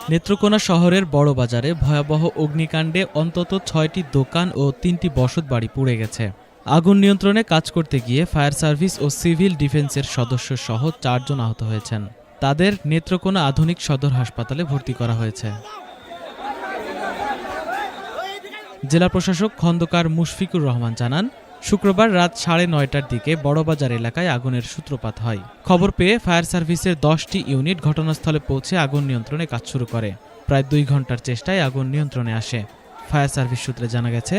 নেত্রকোনা শহরের বড় বাজারে ভয়াবহ অগ্নিকাণ্ডে অন্তত ৬টি দোকান ও ৩টি বসতবাড়ি পুড়ে গেছে। আগুন নিয়ন্ত্রণে কাজ করতে গিয়ে ফায়ার সার্ভিস ও সিভিল ডিফেন্সের সদস্য সহ ৪ জন আহত হয়েছেন। তাদের নেত্রকোনা আধুনিক সদর হাসপাতালে ভর্তি করা হয়েছে। জেলা প্রশাসক খন্দকার মুশফিকুর রহমান জানান, শুক্রবার রাত ৯:৩০টার দিকে বড়বাজার এলাকায় আগুনের সূত্রপাত হয়। খবর পেয়ে ফায়ার সার্ভিসের ১০টি ইউনিট ঘটনাস্থলে পৌঁছে আগুন নিয়ন্ত্রণে কাজ শুরু করে। প্রায় ২ ঘন্টার চেষ্টায় আগুন নিয়ন্ত্রণে আসে। ফায়ার সার্ভিস সূত্রে জানা গেছে,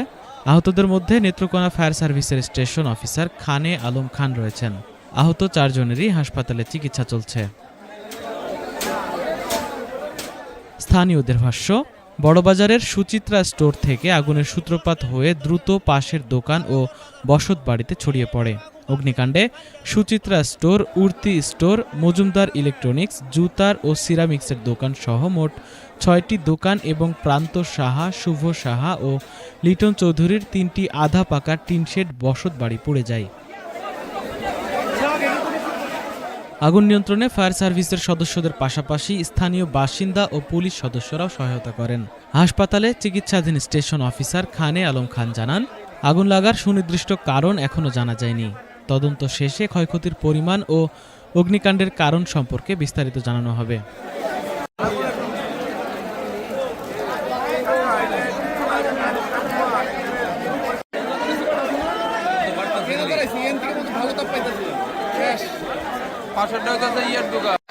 আহতদের মধ্যে নেত্রকোনা ফায়ার সার্ভিসের স্টেশন অফিসার খানে আলম খান রয়েছেন। আহত ৪ জনেরই হাসপাতালে চিকিৎসা চলছে। স্থানীয়দের ভাষ্য, বড়বাজারের সুচিত্রা স্টোর থেকে আগুনের সূত্রপাত হয়ে দ্রুত পাশের দোকান ও বসতবাড়িতে ছড়িয়ে পড়ে। অগ্নিকাণ্ডে সুচিত্রা স্টোর, উর্তি স্টোর, মজুমদার ইলেকট্রনিক্স, জুতার ও সিরামিক্সের দোকান সহ মোট ৬টি দোকান এবং প্রান্ত সাহা, শুভ সাহা ও লিটন চৌধুরীর ৩টি আধা পাকা টিনশেড বসতবাড়ি পুড়ে যায়। আগুন নিয়ন্ত্রণে ফায়ার সার্ভিসের সদস্যদের পাশাপাশি স্থানীয় বাসিন্দা ও পুলিশ সদস্যরাও সহায়তা করেন। হাসপাতালে চিকিৎসাধীন স্টেশন অফিসার খানে আলম খান জানান, আগুন লাগার সুনির্দিষ্ট কারণ এখনো জানা যায়নি। তদন্ত শেষে ক্ষয়ক্ষতির পরিমাণ ও অগ্নিকাণ্ডের কারণ সম্পর্কে বিস্তারিত জানানো হবে। পাঁচশো টাকা ইয়ের দোকান।